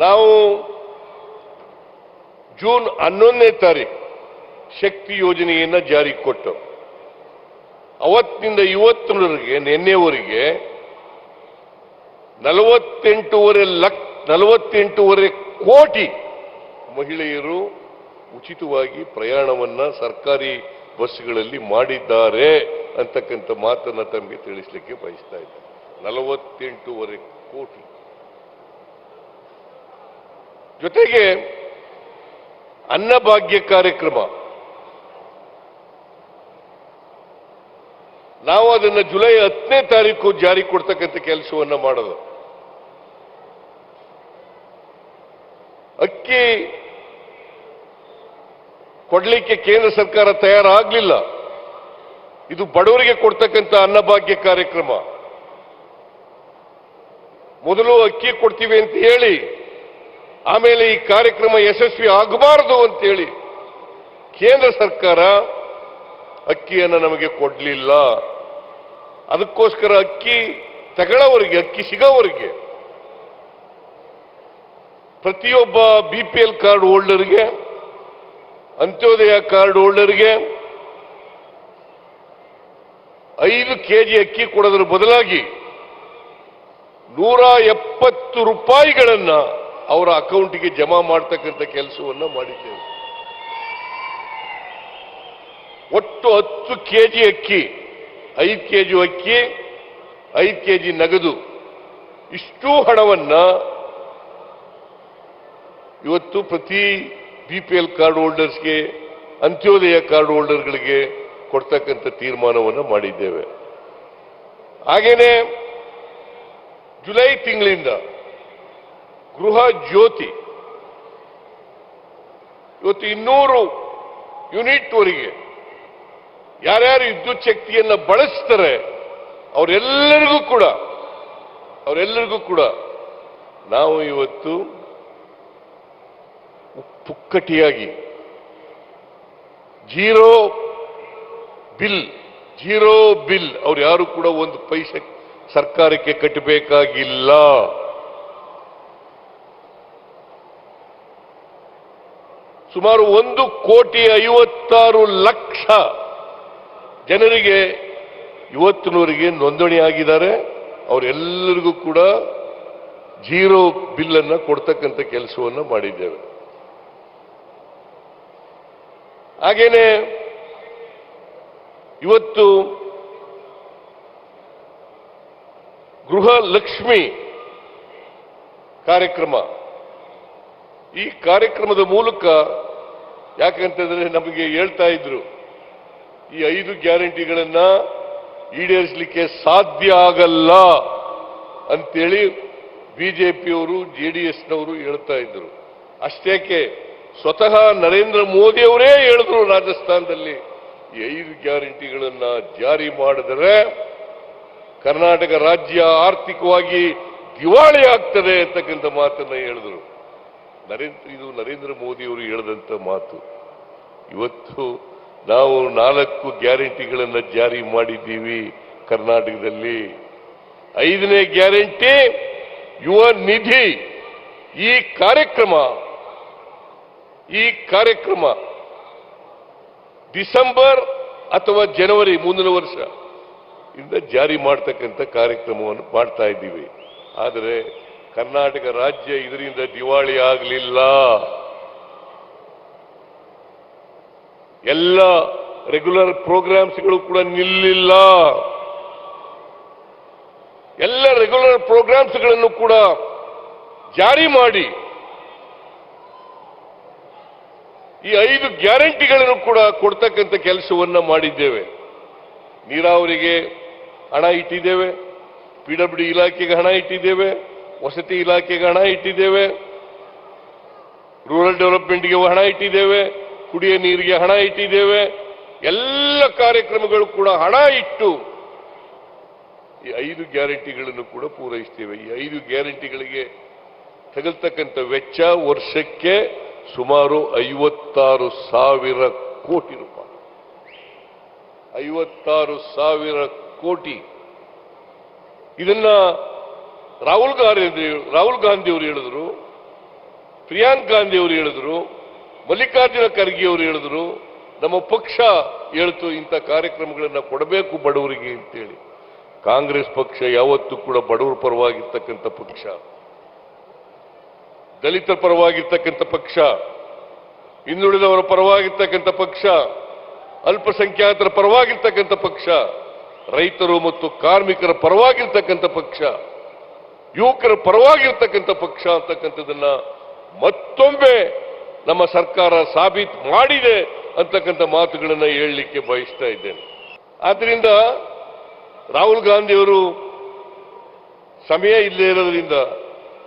ನಾವು ಜೂನ್ 11ನೇ ತಾರೀಕು ಶಕ್ತಿ ಯೋಜನೆಯನ್ನು ಜಾರಿಗೆ ಕೊಟ್ಟು ಅವತ್ತಿನಿಂದ ಇವತ್ತಿನವರೆಗೆ ನಿನ್ನೆವರೆಗೆ 48.5 ಕೋಟಿ ಮಹಿಳೆಯರು ಉಚಿತವಾಗಿ ಪ್ರಯಾಣವನ್ನ ಸರ್ಕಾರಿ ಬಸ್ಗಳಲ್ಲಿ ಮಾಡಿದ್ದಾರೆ ಅಂತಕ್ಕಂಥ ಮಾತನ್ನ ತಮಗೆ ತಿಳಿಸಲಿಕ್ಕೆ ಬಯಸ್ತಾ ಇದ್ದಾರೆ. 48.5 ಕೋಟಿ. ಜೊತೆಗೆ ಅನ್ನಭಾಗ್ಯ ಕಾರ್ಯಕ್ರಮ ನಾವು ಅದನ್ನು ಜುಲೈ 10ನೇ ತಾರೀಕು ಜಾರಿ ಕೊಡ್ತಕ್ಕಂಥ ಕೆಲಸವನ್ನ ಮಾಡೋದು. ಅಕ್ಕಿ ಕೊಡ್ಲಿಕ್ಕೆ ಕೇಂದ್ರ ಸರ್ಕಾರ ತಯಾರಾಗಲಿಲ್ಲ. ಇದು ಬಡವರಿಗೆ ಕೊಡ್ತಕ್ಕಂಥ ಅನ್ನಭಾಗ್ಯ ಕಾರ್ಯಕ್ರಮ. ಮೊದಲು ಅಕ್ಕಿ ಕೊಡ್ತೀವಿ ಅಂತ ಹೇಳಿ ಆಮೇಲೆ ಈ ಕಾರ್ಯಕ್ರಮ ಯಶಸ್ವಿ ಆಗಬಾರದು ಅಂತ ಹೇಳಿ ಕೇಂದ್ರ ಸರ್ಕಾರ ಅಕ್ಕಿಯನ್ನು ನಮಗೆ ಕೊಡಲಿಲ್ಲ. ಅದಕ್ಕೋಸ್ಕರ ಅಕ್ಕಿ ತಗೊಳ್ಳೋವರಿಗೆ, ಅಕ್ಕಿ ಸಿಗೋವರಿಗೆ ಪ್ರತಿಯೊಬ್ಬ BPL ಕಾರ್ಡ್ ಹೋಲ್ಡರ್ಗೆ, ಅಂತ್ಯೋದಯ ಕಾರ್ಡ್ ಹೋಲ್ಡರ್ಗೆ 5 kg ಅಕ್ಕಿ ಕೊಡೋದ್ರ ಬದಲಾಗಿ 170 ರೂಪಾಯಿಗಳನ್ನ ಅವರ ಅಕೌಂಟ್ಗೆ ಜಮಾ ಮಾಡತಕ್ಕಂಥ ಕೆಲಸವನ್ನ ಮಾಡಿದ್ದೇವೆ. ಒಟ್ಟು 10 kg ಅಕ್ಕಿ, 5 kg ಅಕ್ಕಿ, 5 kg ನಗದು, ಇಷ್ಟೂ ಹಣವನ್ನ ಇವತ್ತು ಪ್ರತಿ BPL ಕಾರ್ಡ್ ಹೋಲ್ಡರ್ಸ್ಗೆ, ಅಂತ್ಯೋದಯ ಕಾರ್ಡ್ ಹೋಲ್ಡರ್ಗಳಿಗೆ ಕೊಡ್ತಕ್ಕಂಥ ತೀರ್ಮಾನವನ್ನು ಮಾಡಿದ್ದೇವೆ. ಹಾಗೇನೆ ಜುಲೈ ತಿಂಗಳಿಂದ ಗೃಹ ಜ್ಯೋತಿ ಇವತ್ತು 200 ಯೂನಿಟ್ ವರೆಗೆ ಯಾರ್ಯಾರು ವಿದ್ಯುತ್ ಶಕ್ತಿಯನ್ನು ಬಳಸ್ತಾರೆ ಅವರೆಲ್ಲರಿಗೂ ಕೂಡ ನಾವು ಇವತ್ತು ಪುಕ್ಕಟಿಯಾಗಿ ಜೀರೋ ಬಿಲ್ ಅವ್ರು ಯಾರು ಕೂಡ ಒಂದು ಪೈಸೆ ಸರ್ಕಾರಕ್ಕೆ ಕಟ್ಟಬೇಕಾಗಿಲ್ಲ. ಸುಮಾರು 1,56,00,000 ಜನರಿಗೆ ಇವತ್ತಿನವರೆಗೆ ನೋಂದಣಿ ಆಗಿದ್ದಾರೆ. ಅವರೆಲ್ಲರಿಗೂ ಕೂಡ ಜೀರೋ ಬಿಲ್ ಅನ್ನ ಕೊಡ್ತಕ್ಕಂಥ ಕೆಲಸವನ್ನು ಮಾಡಿದ್ದೇವೆ. ಹಾಗೇನೆ ಇವತ್ತು ಗೃಹ ಲಕ್ಷ್ಮಿ ಕಾರ್ಯಕ್ರಮ, ಈ ಕಾರ್ಯಕ್ರಮದ ಮೂಲಕ ಯಾಕಂತಂದ್ರೆ ನಮಗೆ ಹೇಳ್ತಾ ಇದ್ರು ಈ 5 ಗ್ಯಾರಂಟಿಗಳನ್ನ ಈಡೇರಿಸಲಿಕ್ಕೆ ಸಾಧ್ಯ ಆಗಲ್ಲ ಅಂತೇಳಿ ಬಿಜೆಪಿಯವರು JDSನವರು ಹೇಳ್ತಾ ಇದ್ರು. ಅಷ್ಟೇಕೆ ಸ್ವತಃ ನರೇಂದ್ರ ಮೋದಿ ಅವರೇ ಹೇಳಿದ್ರು ರಾಜಸ್ಥಾನದಲ್ಲಿ ಈ 5 ಗ್ಯಾರಂಟಿಗಳನ್ನ ಜಾರಿ ಮಾಡಿದರೆ ಕರ್ನಾಟಕ ರಾಜ್ಯ ಆರ್ಥಿಕವಾಗಿ ದಿವಾಳಿ ಆಗ್ತದೆ ಅಂತಕ್ಕಂಥ ಮಾತನ್ನ ಹೇಳಿದ್ರು. ಇದು ನರೇಂದ್ರ ಮೋದಿ ಅವರು ಹೇಳಿದಂತ ಮಾತು. ಇವತ್ತು ನಾವು 4 ಗ್ಯಾರಂಟಿಗಳನ್ನ ಜಾರಿ ಮಾಡಿದ್ದೀವಿ ಕರ್ನಾಟಕದಲ್ಲಿ. 5ನೇ ಗ್ಯಾರಂಟಿ ಯುವ ನಿಧಿ. ಈ ಕಾರ್ಯಕ್ರಮ ಡಿಸೆಂಬರ್ ಅಥವಾ ಜನವರಿ ಮುಂದಿನ ವರ್ಷ ಇಂದ ಜಾರಿ ಮಾಡತಕ್ಕಂಥ ಕಾರ್ಯಕ್ರಮವನ್ನು ಮಾಡ್ತಾ ಇದ್ದೀವಿ. ಆದರೆ ಕರ್ನಾಟಕ ರಾಜ್ಯ ಇದರಿಂದ ದಿವಾಳಿ ಆಗಲಿಲ್ಲ. ಎಲ್ಲ ರೆಗ್ಯುಲರ್ ಪ್ರೋಗ್ರಾಮ್ಸ್ಗಳು ಕೂಡ ನಿಲ್ಲಿಲ್ಲ. ಎಲ್ಲ ರೆಗ್ಯುಲರ್ ಪ್ರೋಗ್ರಾಮ್ಸ್ಗಳನ್ನು ಕೂಡ ಜಾರಿ ಮಾಡಿ ಈ 5 ಗ್ಯಾರಂಟಿಗಳನ್ನು ಕೂಡ ಕೊಡ್ತಕ್ಕಂಥ ಕೆಲಸವನ್ನ ಮಾಡಿದ್ದೇವೆ. ನೀರಾವರಿಗೆ ಹಣ ಇಟ್ಟಿದ್ದೇವೆ, PWD ಇಲಾಖೆಗೆ ಹಣ ಇಟ್ಟಿದ್ದೇವೆ, ವಸತಿ ಇಲಾಖೆಗೆ ಹಣ ಇಟ್ಟಿದ್ದೇವೆ, ರೂರಲ್ ಡೆವಲಪ್ಮೆಂಟ್ಗೆ ಹಣ ಇಟ್ಟಿದ್ದೇವೆ, ಕುಡಿಯ ನೀರಿಗೆ ಹಣ ಇಟ್ಟಿದ್ದೇವೆ. ಎಲ್ಲ ಕಾರ್ಯಕ್ರಮಗಳು ಕೂಡ ಹಣ ಇಟ್ಟು ಈ 5 ಗ್ಯಾರಂಟಿಗಳನ್ನು ಕೂಡ ಪೂರೈಸ್ತೇವೆ. ಈ 5 ಗ್ಯಾರಂಟಿಗಳಿಗೆ ತಗಲ್ತಕ್ಕಂಥ ವೆಚ್ಚ ವರ್ಷಕ್ಕೆ ಸುಮಾರು 56,000 ಕೋಟಿ ರೂಪಾಯಿ. 56,000 ಕೋಟಿ. ಇದನ್ನ ರಾಹುಲ್ ಗಾಂಧಿ ಅವರು ಹೇಳಿದ್ರು. ಪ್ರಿಯಾಂಕ್ ಗಾಂಧಿ ಅವರು ಹೇಳಿದ್ರು, ಮಲ್ಲಿಕಾರ್ಜುನ ಖರ್ಗೆ ಅವರು ಹೇಳಿದ್ರು, ನಮ್ಮ ಪಕ್ಷ ಹೇಳ್ತು ಇಂಥ ಕಾರ್ಯಕ್ರಮಗಳನ್ನ ಕೊಡಬೇಕು ಬಡವರಿಗೆ ಅಂತೇಳಿ. ಕಾಂಗ್ರೆಸ್ ಪಕ್ಷ ಯಾವತ್ತೂ ಕೂಡ ಬಡವರ ಪರವಾಗಿರ್ತಕ್ಕಂಥ ಪಕ್ಷ, ದಲಿತರ ಪರವಾಗಿರ್ತಕ್ಕಂಥ ಪಕ್ಷ, ಹಿಂದುಳಿದವರ ಪರವಾಗಿರ್ತಕ್ಕಂಥ ಪಕ್ಷ, ಅಲ್ಪಸಂಖ್ಯಾತರ ಪರವಾಗಿರ್ತಕ್ಕಂಥ ಪಕ್ಷ, ರೈತರು ಮತ್ತು ಕಾರ್ಮಿಕರ ಪರವಾಗಿರ್ತಕ್ಕಂಥ ಪಕ್ಷ, ಯುವಕರ ಪರವಾಗಿರ್ತಕ್ಕಂಥ ಪಕ್ಷ ಅಂತಕ್ಕಂಥದನ್ನ ಮತ್ತೊಮ್ಮೆ ನಮ್ಮ ಸರ್ಕಾರ ಸಾಬೀತು ಮಾಡಿದೆ ಅಂತಕ್ಕಂಥ ಮಾತುಗಳನ್ನು ಹೇಳಲಿಕ್ಕೆ ಬಯಸ್ತಾ ಇದ್ದೇನೆ. ಆದ್ರಿಂದ ರಾಹುಲ್ ಗಾಂಧಿಯವರು ಸಮಯ ಇಲ್ಲೇ ಇರೋದ್ರಿಂದ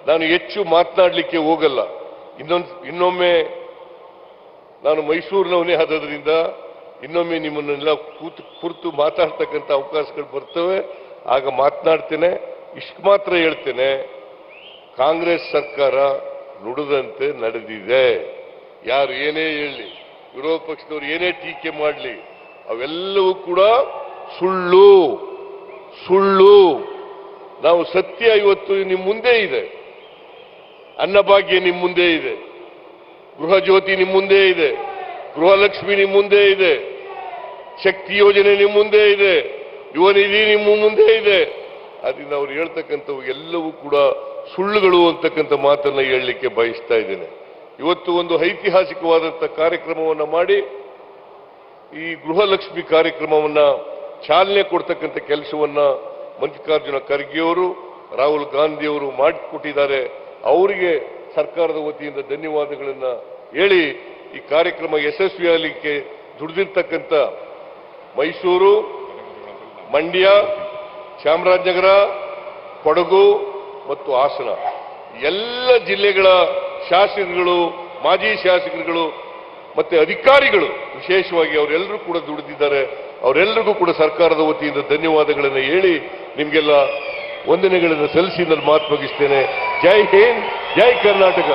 ನಾನು ಹೆಚ್ಚು ಮಾತನಾಡಲಿಕ್ಕೆ ಹೋಗಲ್ಲ. ಇನ್ನೊಮ್ಮೆ ನಾನು ಮೈಸೂರಿನವನೇ ಆದ್ರಿಂದ ಇನ್ನೊಮ್ಮೆ ನಿಮ್ಮನ್ನೆಲ್ಲ ಕುರಿತು ಮಾತಾಡ್ತಕ್ಕಂಥ ಅವಕಾಶಗಳು ಬರ್ತವೆ, ಆಗ ಮಾತನಾಡ್ತೇನೆ. ಇಷ್ಟು ಮಾತ್ರ ಹೇಳ್ತೇನೆ, ಕಾಂಗ್ರೆಸ್ ಸರ್ಕಾರ ನುಡಿದಂತೆ ನಡೆದಿದೆ. ಯಾರು ಏನೇ ಹೇಳಲಿ, ವಿರೋಧ ಪಕ್ಷದವರು ಏನೇ ಟೀಕೆ ಮಾಡಲಿ, ಅವೆಲ್ಲವೂ ಕೂಡ ಸುಳ್ಳು ಸುಳ್ಳು. ನಾವು ಸತ್ಯ ಇವತ್ತು ನಿಮ್ಮ ಮುಂದೆ ಇದೆ. ಅನ್ನಭಾಗ್ಯ ನಿಮ್ಮ ಮುಂದೆ ಇದೆ, ಗೃಹ ಜ್ಯೋತಿ ನಿಮ್ಮ ಮುಂದೆ ಇದೆ, ಗೃಹಲಕ್ಷ್ಮಿ ನಿಮ್ಮ ಮುಂದೆ ಇದೆ, ಶಕ್ತಿ ಯೋಜನೆ ನಿಮ್ಮ ಮುಂದೆ ಇದೆ, ಯುವ ನಿಧಿ ನಿಮ್ಮ ಮುಂದೆ ಇದೆ. ಅದರಿಂದ ಅವ್ರು ಹೇಳ್ತಕ್ಕಂಥವು ಎಲ್ಲವೂ ಕೂಡ ಸುಳ್ಳುಗಳು ಅಂತಕ್ಕಂಥ ಮಾತನ್ನ ಹೇಳಲಿಕ್ಕೆ ಬಯಸ್ತಾ ಇದ್ದೇನೆ. ಇವತ್ತು ಒಂದು ಐತಿಹಾಸಿಕವಾದಂಥ ಕಾರ್ಯಕ್ರಮವನ್ನು ಮಾಡಿ ಈ ಗೃಹಲಕ್ಷ್ಮಿ ಕಾರ್ಯಕ್ರಮವನ್ನ ಚಾಲನೆ ಕೊಡ್ತಕ್ಕಂಥ ಕೆಲಸವನ್ನ ಮಲ್ಲಿಕಾರ್ಜುನ ಖರ್ಗೆ ಅವರು, ರಾಹುಲ್ ಗಾಂಧಿ ಅವರು ಮಾಡಿಕೊಟ್ಟಿದ್ದಾರೆ. ಅವರಿಗೆ ಸರ್ಕಾರದ ವತಿಯಿಂದ ಧನ್ಯವಾದಗಳನ್ನ ಹೇಳಿ, ಈ ಕಾರ್ಯಕ್ರಮ ಯಶಸ್ವಿಯಾಗಲಿಕ್ಕೆ ದುಡಿದಿರ್ತಕ್ಕಂಥ ಮೈಸೂರು, ಮಂಡ್ಯ, ಚಾಮರಾಜನಗರ, ಕೊಡಗು ಮತ್ತು ಹಾಸನ ಎಲ್ಲ ಜಿಲ್ಲೆಗಳ ಶಾಸಕರುಗಳು, ಮಾಜಿ ಶಾಸಕರುಗಳು ಮತ್ತೆ ಅಧಿಕಾರಿಗಳು ವಿಶೇಷವಾಗಿ ಅವರೆಲ್ಲರೂ ಕೂಡ ದುಡಿದಿದ್ದಾರೆ. ಅವರೆಲ್ಲರಿಗೂ ಕೂಡ ಸರ್ಕಾರದ ವತಿಯಿಂದ ಧನ್ಯವಾದಗಳನ್ನು ಹೇಳಿ ನಿಮಗೆಲ್ಲ ವಂದನೆಗಳನ್ನು ಸಲ್ಲಿಸಿ ನಾನು ಮಾತು ಮುಗಿಸ್ತೇನೆ. ಜೈ ಹಿಂದ್, ಜೈ ಕರ್ನಾಟಕ.